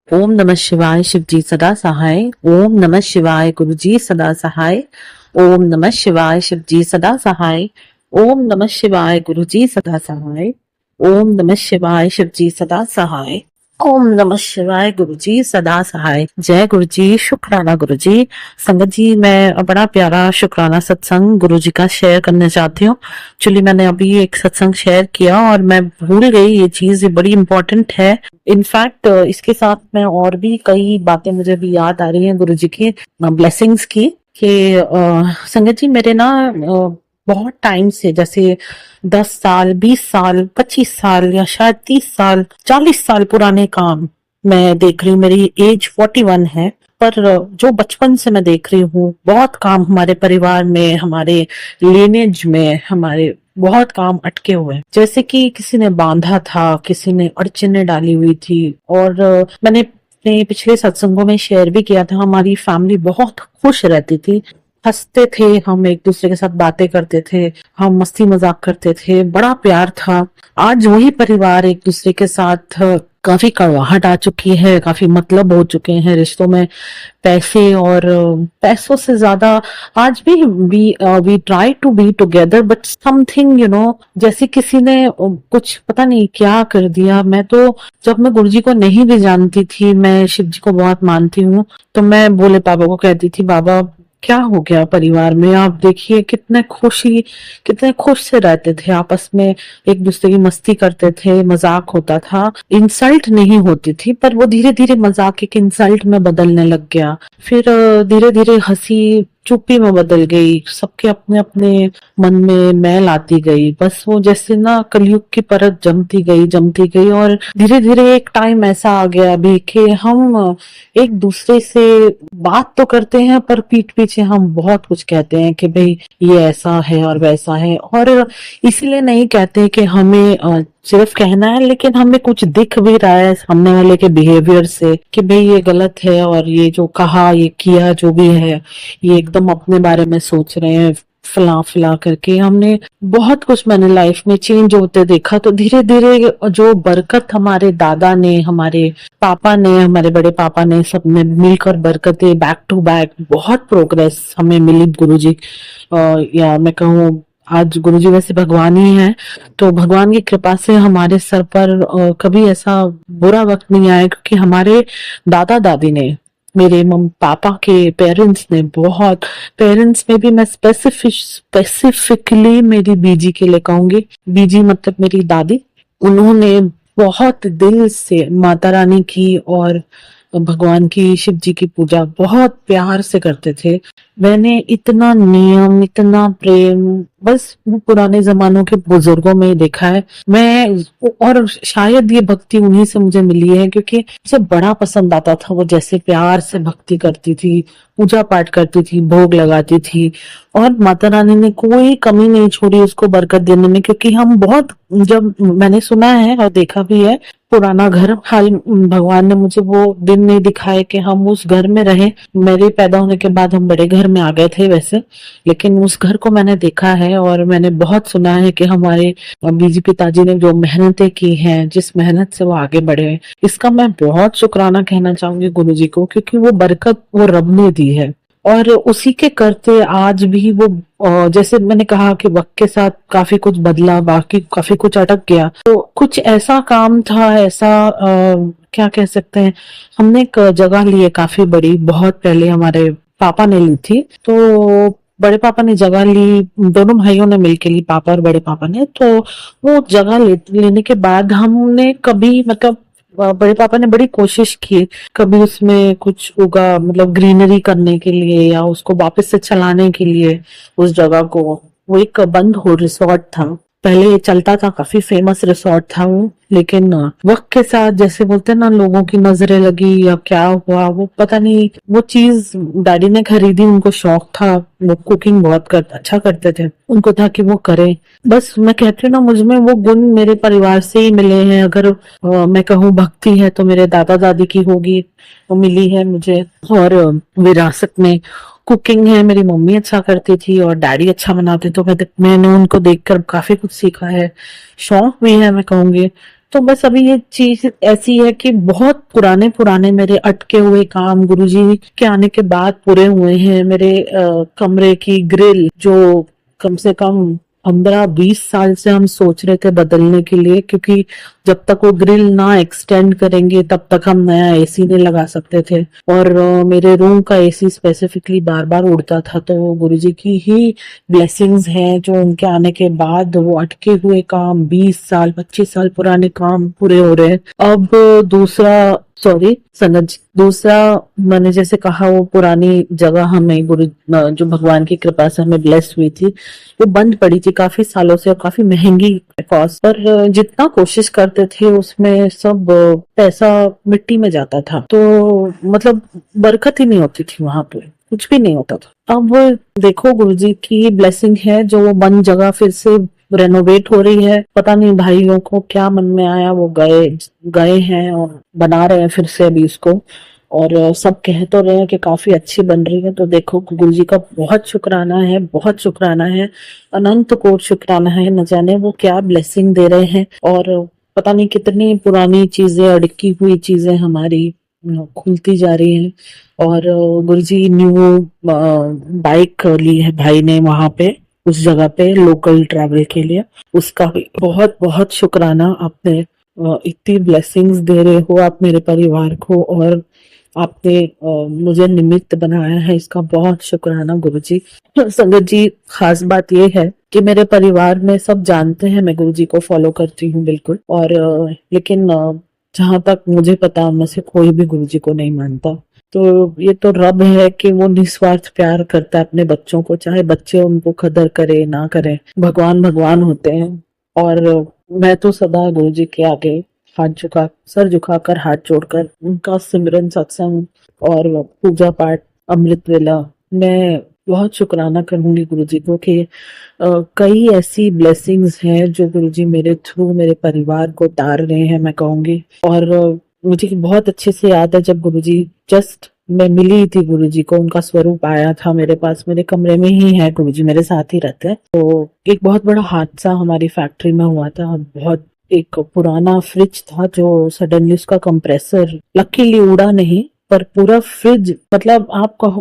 ओम नमः शिवाय शिवजी सदा सहाय। ओम नमः शिवाय गुरुजी सदा सहाय। ओम नमः शिवाय शिवजी सदा सहाय। ओम नमः शिवाय गुरुजी सदा सहाय। ओम नमः शिवाय शिवजी सदा सहाय। ओम नमः शिवाय गुरुजी सदा सहाय। जय गुरुजी, शुक्राना गुरुजी। संगत जी, मैं बड़ा प्यारा शुक्राना सत्संग गुरुजी का शेयर करना चाहती हूँ। एक्चुअली मैंने अभी एक सत्संग शेयर किया और मैं भूल गई, ये चीज ये बड़ी इंपॉर्टेंट है। इनफैक्ट इसके साथ में और भी कई बातें मुझे भी याद आ रही हैं गुरुजी की ब्लेसिंग्स की कि संगत जी मेरे ना बहुत टाइम से, जैसे 10 साल 20 साल 25 साल या शायद 30 साल 40 साल पुराने काम मैं देख रही हूँ। मेरी एज 41 है, पर जो बचपन से मैं देख रही हूँ बहुत काम हमारे परिवार में, हमारे लिनेज में, हमारे बहुत काम अटके हुए हैं। जैसे कि किसी ने बांधा था, किसी ने अड़चने डाली हुई थी। और मैंने अपने पिछले सत्संगों में शेयर भी किया था, हमारी फैमिली बहुत खुश रहती थी, हंसते थे, हम एक दूसरे के साथ बातें करते थे, हम मस्ती मजाक करते थे, बड़ा प्यार था। आज वही परिवार एक दूसरे के साथ काफी कड़वाहट आ चुकी है, काफी मतलब हो चुके हैं रिश्तों में। पैसे और पैसों से ज्यादा आज भी we try to be together, but something जैसे किसी ने कुछ पता नहीं क्या कर दिया। मैं तो जब मैं गुरुजी को नहीं भी जानती थी, मैं शिव जी को बहुत मानती हूँ, तो मैं भोले बाबा को कहती थी, बाबा क्या हो गया परिवार में, आप देखिए कितने खुश से रहते थे आपस में, एक दूसरे की मस्ती करते थे, मजाक होता था, इंसल्ट नहीं होती थी। पर वो धीरे धीरे मजाक एक इंसल्ट में बदलने लग गया। फिर धीरे धीरे हंसी चुप्पी में बदल गई, सबके अपने अपने मन में मैल आती गई। बस वो जैसे ना कलयुग की परत जमती गई और धीरे धीरे एक टाइम ऐसा आ गया अभी कि हम एक दूसरे से बात तो करते हैं, पर पीठ पीछे हम बहुत कुछ कहते हैं कि भाई ये ऐसा है और वैसा है। और इसलिए नहीं कहते कि हमें सिर्फ कहना है, लेकिन हमें कुछ दिख भी रहा है सामने वाले के बिहेवियर से कि भाई ये गलत है, और ये जो कहा ये किया जो भी है, ये एकदम अपने बारे में सोच रहे हैं, फला फला करके। हमने बहुत कुछ मैंने लाइफ में चेंज होते देखा। तो धीरे धीरे जो बरकत हमारे दादा ने, हमारे पापा ने, हमारे बड़े पापा ने, सबने मिलकर बरकतें बैक टू बैक बहुत प्रोग्रेस हमें मिली गुरुजी। या मैं कहूँ आज गुरुजी वैसे भगवान ही है, तो भगवान की कृपा से हमारे सर पर कभी ऐसा बुरा वक्त नहीं आया, क्योंकि हमारे दादा दादी ने, मेरे मम पापा के पेरेंट्स ने बहुत, पेरेंट्स में भी मैं स्पेसिफिकली मेरी बीजी के लिए कहूंगी, बीजी मतलब मेरी दादी, उन्होंने बहुत दिल से माता रानी की और भगवान की, शिव जी की पूजा बहुत प्यार से करते थे। मैंने इतना नियम, इतना प्रेम बस वो पुराने जमानों के बुजुर्गों में ही देखा है। मैं और शायद ये भक्ति उन्हीं से मुझे मिली है, क्योंकि मुझे बड़ा पसंद आता था वो जैसे प्यार से भक्ति करती थी, पूजा पाठ करती थी, भोग लगाती थी, और माता रानी ने कोई कमी नहीं छोड़ी उसको बरकत देने में। क्योंकि हम बहुत, जब मैंने सुना है और देखा भी है, पुराना घर, हाल भगवान ने मुझे वो दिन नहीं दिखाए कि हम उस घर में रहे। मेरे पैदा होने के बाद हम बड़े घर में आ गए थे वैसे, लेकिन उस घर को मैंने देखा है और मैंने बहुत सुना है कि हमारे बीजी पिताजी ने जो मेहनतें की हैं, जिस मेहनत से वो आगे बढ़े हैं, इसका मैं बहुत शुक्राना कहना चाहूंगी गुरुजी को, क्योंकि वो बरकत वो रब ने दी है। और उसी के करते आज भी वो जैसे मैंने कहा कि वक्त के साथ काफी कुछ बदला, बाकी काफी कुछ अटक गया। तो कुछ ऐसा काम था, ऐसा क्या कह सकते हैं, हमने एक जगह ली है काफी बड़ी, बहुत पहले हमारे पापा ने ली थी। तो बड़े पापा ने जगह ली, दोनों भाइयों ने मिलके ली, पापा और बड़े पापा ने। तो वो जगह लेने के बाद हमने कभी, मतलब बड़े पापा ने बड़ी कोशिश की, कभी उसमें कुछ उगा, मतलब ग्रीनरी करने के लिए या उसको वापस से चलाने के लिए उस जगह को। वो एक बंद हो रिसोर्ट था, पहले चलता था, काफी फेमस रिसोर्ट था वो, लेकिन वक्त के साथ जैसे बोलते हैं ना, लोगों की नजरें लगी या क्या हुआ वो पता नहीं, वो चीज डैडी ने खरीदी, उनको शौक था, वो कुकिंग बहुत अच्छा करते थे, उनको था कि वो करें। बस मैं कहती हूँ ना, मुझमें वो गुण मेरे परिवार से ही मिले हैं। अगर मैं कहूँ भक्ति है तो मेरे दादा दादी की होगी, वो मिली है मुझे। और विरासत में कुकिंग है, मेरी मम्मी अच्छा करती थी और डैडी अच्छा बनाते, तो मैंने उनको देखकर काफी कुछ सीखा है। शौक भी है मैं कहूंगी, तो बस अभी ये चीज ऐसी है कि बहुत पुराने पुराने मेरे अटके हुए काम गुरुजी के आने के बाद पूरे हुए हैं। मेरे कमरे की ग्रिल जो कम से कम 15-20 साल से हम सोच रहे थे बदलने के लिए, क्योंकि जब तक वो ग्रिल ना एक्सटेंड करेंगे तब तक हम नया एसी नहीं लगा सकते थे। और मेरे रूम का एसी स्पेसिफिकली बार बार उड़ता था, तो वो गुरुजी की ही ब्लेसिंग्स हैं जो उनके आने के बाद वो अटके हुए काम 20 साल 25 साल पुराने काम पूरे हो रहे हैं। अब दूसरा, सॉरी संगत जी, दूसरा मैंने जैसे कहा वो पुरानी जगह हमें गुरु जो भगवान की कृपा से हमें ब्लेस हुई थी, वो बंद पड़ी थी काफी सालों से और काफी महंगी कॉस्ट पर। जितना कोशिश करते थे उसमें सब पैसा मिट्टी में जाता था, तो मतलब बरकत ही नहीं होती थी, वहां पे कुछ भी नहीं होता था। अब देखो गुरुजी की ब्लेसिंग है जो वो बंद जगह फिर से रेनोवेट हो रही है। पता नहीं भाइयों को क्या मन में आया, वो गए गए हैं और बना रहे हैं फिर से अभी इसको। और सब कह तो रहे हैं कि काफी अच्छी बन रही है। तो देखो गुरु जी का बहुत शुक्राना है, बहुत शुक्राना है, अनंत कोट शुक्राना है। न जाने वो क्या ब्लेसिंग दे रहे हैं और पता नहीं कितनी पुरानी चीजें, अड़की हुई चीजें हमारी खुलती जा रही हैं। और गुरु जी न्यू बाइक ली है भाई ने वहां पे उस जगह पे लोकल ट्रैवल के लिए। उसका भी बहुत बहुत शुक्राना। आपने इतनी ब्लेसिंग्स दे रहे हो आप मेरे परिवार को, और आपने मुझे निमित्त बनाया है, इसका बहुत शुक्राना गुरुजी। संगत जी, खास बात ये है कि मेरे परिवार में सब जानते हैं मैं गुरुजी को फॉलो करती हूँ बिल्कुल, और लेकिन जहां तक मुझे पता उनमें से कोई भी गुरुजी को नहीं मानता। तो ये तो रब है कि वो निस्वार्थ प्यार करता है अपने बच्चों को, चाहे बच्चे उनको कदर करे ना करे, भगवान भगवान होते हैं। और मैं तो सदा गुरु जी के आगे सर झुकाकर हाथ जोड़कर उनका सिमरन सत्संग और पूजा पाठ अमृत वेला मैं बहुत शुक्राना करूंगी गुरु जी को कि कई ऐसी ब्लेसिंग्स हैं जो गुरु जी मेरे थ्रू मेरे परिवार को उतार रहे हैं, मैं कहूंगी। और मुझे बहुत अच्छे से याद है जब गुरुजी जस्ट मैं मिली थी गुरुजी को, उनका स्वरूप आया था मेरे पास, मेरे कमरे में ही है गुरुजी, मेरे साथ ही रहते हैं। तो एक बहुत बड़ा हादसा हमारी फैक्ट्री में हुआ था। बहुत एक पुराना फ्रिज था जो सडनली उसका कंप्रेसर लकीली उड़ा नहीं, पर पूरा फ्रिज, मतलब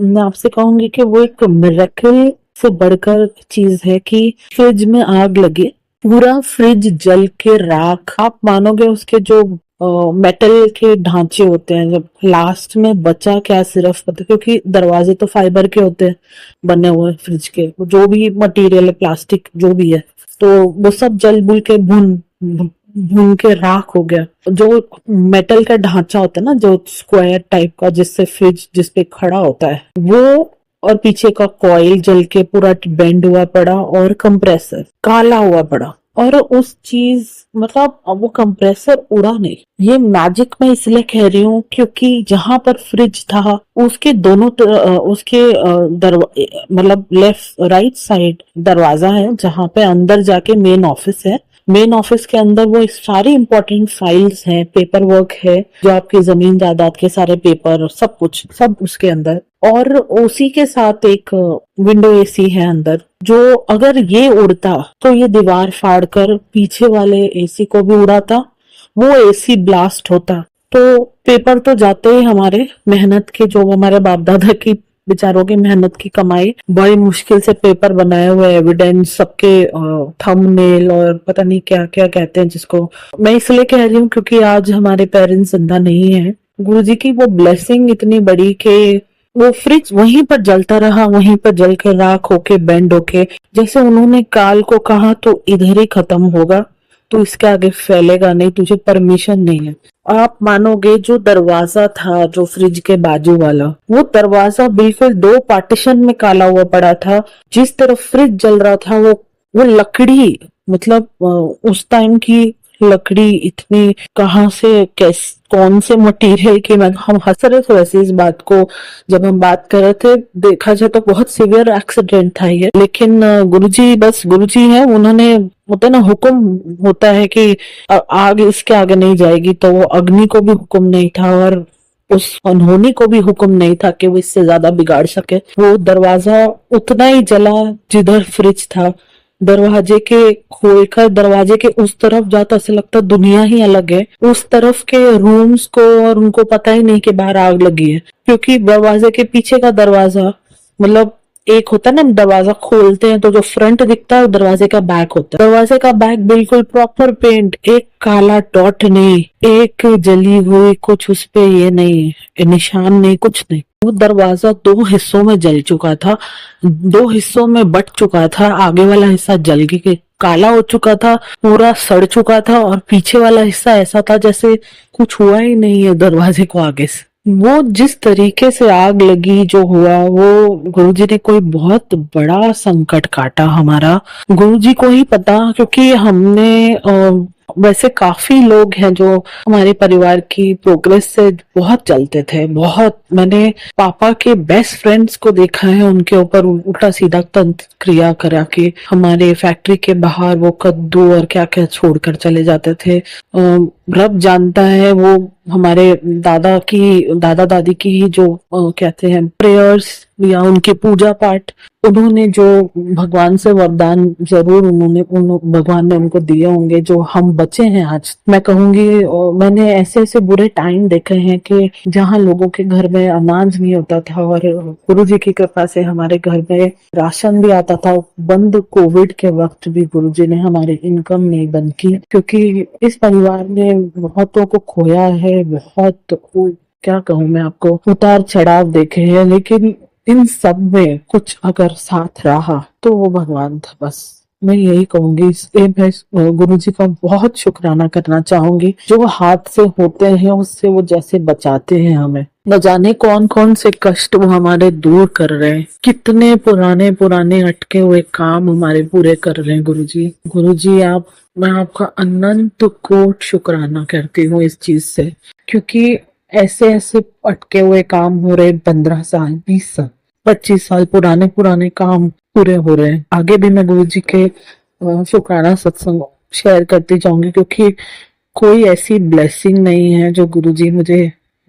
मैं आपसे कहूंगी कि वो एक मिरेकल से बढ़कर चीज है कि फ्रिज में आग लगे, पूरा फ्रिज जल के राख। आप मानोगे उसके जो मेटल के ढांचे होते हैं, जब लास्ट में बचा क्या सिर्फ पता, क्योंकि दरवाजे तो फाइबर के होते हैं बने हुए फ्रिज के, जो भी मटेरियल है प्लास्टिक जो भी है, तो वो सब जल बुल के भून के राख हो गया। जो मेटल का ढांचा होता है ना, जो स्क्वायर टाइप का जिससे फ्रिज जिसपे खड़ा होता है वो, और पीछे का कॉइल जल के पूरा बेंड हुआ पड़ा और कंप्रेसर काला हुआ पड़ा। और उस चीज, मतलब अब वो कंप्रेसर उड़ा नहीं। ये मैजिक मैं इसलिए कह रही हूँ क्योंकि जहां पर फ्रिज था उसके दोनों उसके मतलब लेफ्ट राइट साइड दरवाजा है जहां पे अंदर जाके मेन ऑफिस है। मेन ऑफिस के अंदर वो सारी इंपॉर्टेंट फाइल्स हैं, पेपर वर्क है, जो आपकी जमीन जायदाद के सारे पेपर सब कुछ सब उसके अंदर। और उसी के साथ एक विंडो एसी है अंदर, जो अगर ये उड़ता तो ये दीवार फाड़कर पीछे वाले एसी को भी उड़ाता, वो एसी ब्लास्ट होता। तो पेपर तो जाते ही हमारे मेहनत के, जो हमारे बाप दादा की बेचारों की मेहनत की कमाई, बड़ी मुश्किल से पेपर बनाए हुए एविडेंस सबके थंबनेल और पता नहीं क्या क्या कहते हैं जिसको, मैं इसलिए कह रही हूँ क्योंकि आज हमारे पेरेंट्स जिंदा नहीं है। गुरुजी की वो ब्लेसिंग इतनी बड़ी कि वो फ्रिज वहीं पर जलता रहा, वहीं पर जल के राख होके बेंड होके, जैसे उन्होंने काल को कहा तो इधर ही खत्म होगा, तो इसके आगे फैलेगा नहीं, तुझे परमिशन नहीं है। आप मानोगे जो दरवाजा था जो फ्रिज के बाजू वाला, वो दरवाजा बिल्कुल 2 पार्टीशन में काला हुआ पड़ा था। जिस तरफ फ्रिज जल रहा था वो लकड़ी, मतलब उस टाइम की लकड़ी इतनी कहाँ से कौन से मटेरियल की, मैं हम हंस रहे थे वैसे इस बात को जब हम बात कर रहे थे। देखा जाए तो बहुत सीवियर एक्सीडेंट था ये, लेकिन गुरुजी बस गुरुजी है, उन्होंने होता ना हुक्म होता है कि आग इसके आगे नहीं जाएगी, तो वो अग्नि को भी हुक्म नहीं था और उस अनहोनी को भी हुक्म नहीं था कि वो इससे ज्यादा बिगाड़ सके। वो दरवाजा उतना ही जला जिधर फ्रिज था, दरवाजे के खोलकर दरवाजे के उस तरफ जाता ऐसे लगता दुनिया ही अलग है। उस तरफ के रूम्स को और उनको पता ही नहीं कि बाहर आग लगी है, क्योंकि दरवाजे के पीछे का दरवाजा, मतलब एक होता है ना, दरवाजा खोलते हैं तो जो फ्रंट दिखता है वो दरवाजे का बैक होता है। दरवाजे का बैक बिल्कुल प्रॉपर पेंट, एक काला डॉट नहीं, एक जली हुई कुछ उस पे ये नहीं, निशान नहीं, कुछ नहीं। वो दरवाजा दो हिस्सों में जल चुका था, दो हिस्सों में बट चुका था। आगे वाला हिस्सा जल के काला हो चुका था, पूरा सड़ चुका था, और पीछे वाला हिस्सा ऐसा था जैसे कुछ हुआ ही नहीं है दरवाजे को आगे से। वो जिस तरीके से आग लगी जो हुआ, वो गुरुजी ने कोई बहुत बड़ा संकट काटा हमारा, गुरुजी को ही पता। क्योंकि हमने वैसे काफी लोग हैं जो हमारे परिवार की प्रोग्रेस से बहुत चलते थे, बहुत। मैंने पापा के बेस्ट फ्रेंड्स को देखा है उनके ऊपर उल्टा सीधा तंत्र क्रिया करा के हमारे फैक्ट्री के बाहर वो कद्दू और क्या क्या छोड़कर चले जाते थे। रब जानता है वो हमारे दादा दादी की जो कहते हैं प्रेयर्स या उनके पूजा पाठ, उन्होंने जो भगवान से वरदान जरूर भगवान ने उनको दिए होंगे जो हम बचे हैं आज। मैं कहूंगी मैंने ऐसे ऐसे बुरे टाइम देखे हैं कि जहाँ लोगों के घर में अनाज नहीं होता था, और गुरु जी की कृपा से हमारे घर में राशन भी आता था। बंद कोविड के वक्त भी गुरु जी ने हमारी इनकम नहीं बंद की, क्योंकि इस परिवार ने बहुतों को खोया है, बहुत क्या कहूँ मैं आपको, उतार चढ़ाव देखे हैं, लेकिन इन सब में कुछ अगर साथ रहा तो वो भगवान था। बस मैं यही कहूंगी। मैं गुरु जी का बहुत शुक्राना करना चाहूंगी, जो हाथ से होते हैं उससे वो जैसे बचाते हैं हमें। न जाने कौन कौन से कष्ट वो हमारे दूर कर रहे हैं, कितने पुराने पुराने अटके हुए काम हमारे पूरे कर रहे हैं गुरु जी। गुरु जी मैं आपका अनंत कोट शुक्राना करती हूँ इस चीज से, क्योंकि ऐसे ऐसे अटके हुए काम हो रहे 15 साल 20 साल 25 साल पुराने पुराने काम पूरे हो रहे हैं। आगे भी मैं गुरु जी के शुक्राना सत्संग शेयर करती जाऊंगी, क्योंकि कोई ऐसी ब्लेसिंग नहीं है जो गुरु जी मुझे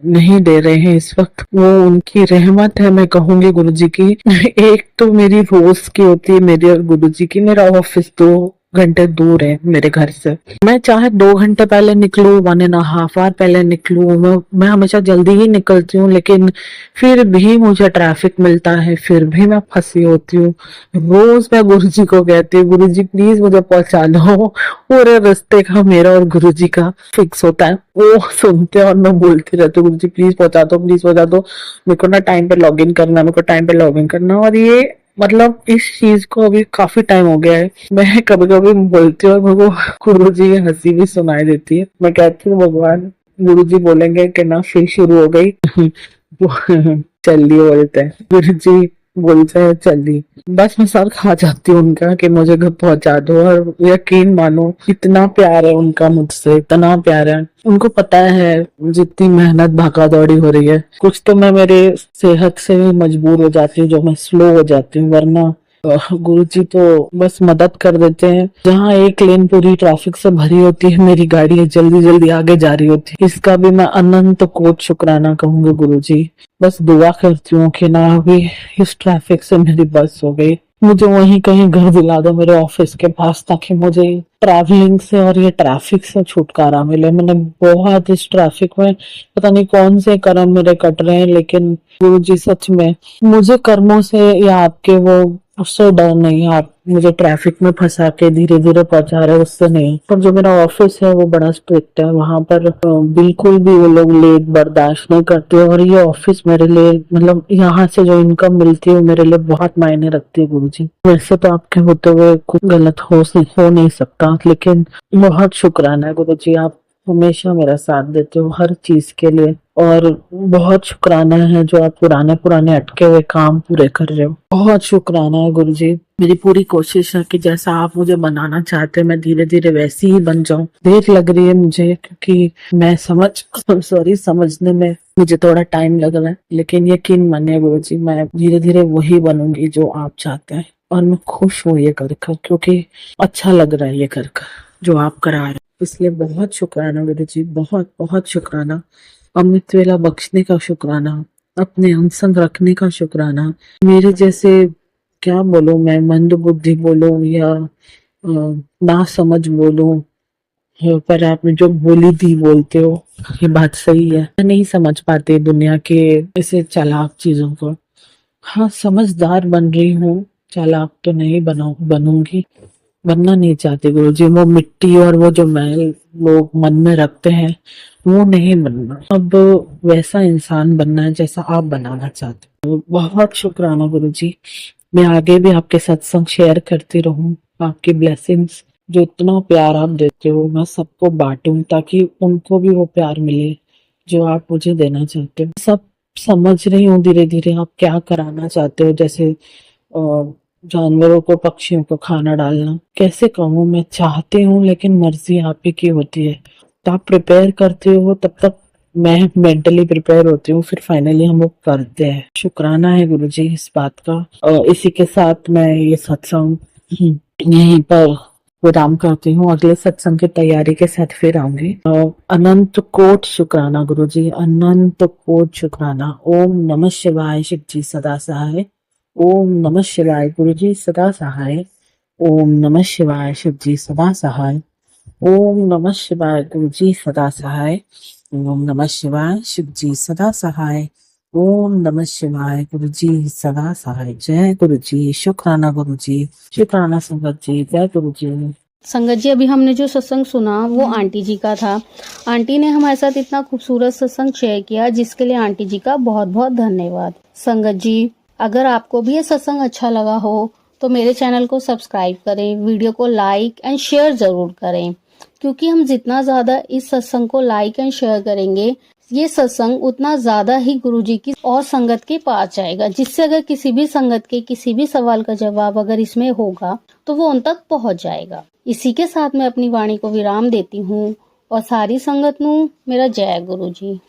नहीं दे रहे हैं इस वक्त। वो उनकी रहमत है, मैं कहूंगी गुरु जी की। एक तो मेरी रोज की होती है मेरी और गुरु जी की। मेरा ऑफिस 2 घंटे दूर है मेरे घर से। मैं चाहे 2 घंटे पहले निकलूं, 1.5 आवर पहले निकलूं, मैं हमेशा जल्दी ही निकलती हूँ, लेकिन फिर भी मुझे ट्रैफिक मिलता है, फिर भी मैं फंसी होती हूँ। रोज मैं गुरु जी को कहती हूँ, गुरु जी प्लीज मुझे पहुंचा दो। पूरे रास्ते का मेरा और गुरु जी का फिक्स होता है, वो सुनते हैं और मैं बोलती रहती हूँ, गुरु जी प्लीज पहुंचा दो, प्लीज पहुंचा दो, मेरे को ना टाइम पे लॉग इन करना, मेरे को टाइम पे लॉग इन करना। और ये मतलब इस चीज को अभी काफी टाइम हो गया है। मैं कभी कभी बोलती हूँ और मेरे को गुरु जी की हंसी भी सुनाई देती है। मैं कहती हूँ भगवान, गुरु जी बोलेंगे कि ना फिर शुरू हो गई। चलिए बोलते हैं गुरु जी, बोलते हैं चलिए। बस मैं सर खा जाती हूँ उनका कि मुझे घर पहुंचा दो, और यकीन मानो इतना प्यार है उनका मुझसे, इतना प्यार है। उनको पता है जितनी मेहनत भागा दौड़ी हो रही है, कुछ तो मैं मेरे सेहत से भी मजबूर हो जाती हूँ, जो मैं स्लो हो जाती हूँ, वरना गुरु जी तो बस मदद कर देते हैं। जहाँ एक लेन पूरी ट्रैफिक से भरी होती है, मेरी गाड़ी जल्दी जल्दी आगे जा रही होती है। इसका भी मैं अनंत कोट शुक्राना कहूंगी गुरु जी। बस दुआ करती हूँ कि ना अभी इस ट्रैफिक से मेरी बस हो गई, मुझे वहीं कहीं घर दिला दो मेरे ऑफिस के पास, ताकि मुझे ट्रैवलिंग से और ये ट्रैफिक से छुटकारा मिले। मैंने बहुत इस ट्रैफिक में पता नहीं कौन से कर्म मेरे कट रहे हैं, लेकिन गुरु जी सच में मुझे कर्मों से या आपके वो उससे डर नहीं है। आप मुझे ट्रैफिक में फंसा के धीरे धीरे पहुंचा रहे, उससे नहीं। पर जो मेरा ऑफिस है वो बड़ा स्ट्रिक्ट है, वहां पर बिल्कुल भी वो लोग लेट बर्दाश्त नहीं करते। और ये ऑफिस मेरे लिए, मतलब यहाँ से जो इनकम मिलती है मेरे लिए बहुत मायने रखती है गुरु जी। वैसे तो आपके होते हुए कुछ गलत हो नहीं सकता, लेकिन बहुत शुक्राना है गुरु जी, आप हमेशा मेरा साथ देते हो हर चीज के लिए। और बहुत शुक्राना है जो आप पुराने पुराने अटके हुए काम पूरे कर रहे हो। बहुत शुक्राना है गुरु जी। मेरी पूरी कोशिश है कि जैसा आप मुझे बनाना चाहते हैं मैं धीरे धीरे वैसी ही बन जाऊं। देर लग रही है मुझे, क्योंकि मैं समझने में मुझे थोड़ा टाइम लग रहा है, लेकिन यकीन मानिए गुरु जी, मैं धीरे धीरे वही बनूंगी जो आप चाहते हैं। और मैं खुश हूँ ये कर कर, क्योंकि अच्छा लग रहा है ये कर कर जो आप करा रहे हैं। इसलिए बहुत शुक्राना गुरु जी, बहुत बहुत शुक्राना। अमृत वेला बख्शने का शुक्राना, अपने अंग संग रखने का शुक्राना। मेरे जैसे क्या बोलूं मैं, मंद बुद्धि बोलूं या ना समझ बोलूं, पर आपने जो बोली थी बोलते हो, ये बात सही है। मैं नहीं समझ पाते दुनिया के ऐसे चालाक चीजों को। हाँ, समझदार बन रही हूँ, चालाक तो नहीं बनूंगी, बनना नहीं चाहती गुरुजी। वो मिट्टी और वो जो मैल लोग मन में रखते हैं, वो नहीं बनना। अब वैसा इंसान बनना है जैसा आप बनाना चाहते हो। बहुत शुक्राना गुरुजी। मैं आगे भी आपके सत्संग शेयर करती रहूं। आपकी ब्लेसिंग्स, जो इतना प्यार आप देते हो, मैं सबको बांटूं ताकि उनको भी वो प्यार मिले जो आप मुझे देना चाहते हो। सब समझ रही हूँ धीरे धीरे आप क्या कराना चाहते हो, जैसे जानवरों को, पक्षियों को खाना डालना। कैसे कहूँ, मैं चाहती हूँ लेकिन मर्जी आप ही की होती है। तो आप प्रिपेयर करते हो तब तक मैं मेंटली प्रिपेयर होती हूँ, फिर फाइनली हम लोग करते हैं। शुक्राना है गुरुजी इस बात का। इसी के साथ मैं ये सत्संग यहीं पर विराम करती हूँ। अगले सत्संग की तैयारी के साथ फिर आऊंगी। अनंत कोट शुक्राना गुरुजी, अनंत कोट शुक्राना। ओम नमः शिवाय। शिव जी सदा सहाय। ओम नमः शिवाय। गुरुजी सदा सहाय। ओम नमः शिवाय। शिव जी सदा सहाय। ओम नमः शिवाय। गुरुजी सदा सहाय। ओम नमः शिवाय। शिव जी सदा सहाय। ओम नमः शिवाय। गुरुजी सदा सहाय। जय गुरुजी। शुक्राना गुरुजी। शुक्राना संगत जी। जय गुरुजी। संगत जी, अभी हमने जो सत्संग सुना वो आंटी जी का था। आंटी ने हमारे साथ इतना खूबसूरत सत्संग शेयर किया, जिसके लिए आंटी जी का बहुत बहुत धन्यवाद। संगत जी, अगर आपको भी ये सत्संग अच्छा लगा हो तो मेरे चैनल को सब्सक्राइब करें, वीडियो को लाइक एंड शेयर जरूर करें, क्योंकि हम जितना ज्यादा इस सत्संग को लाइक एंड शेयर करेंगे, ये सत्संग उतना ज्यादा ही गुरुजी की और संगत के पास जाएगा, जिससे अगर किसी भी संगत के किसी भी सवाल का जवाब अगर इसमें होगा तो वो उन तक पहुंच जाएगा। इसी के साथ मैं अपनी वाणी को विराम देती हूँ और सारी संगत नू मेरा जय गुरु जी।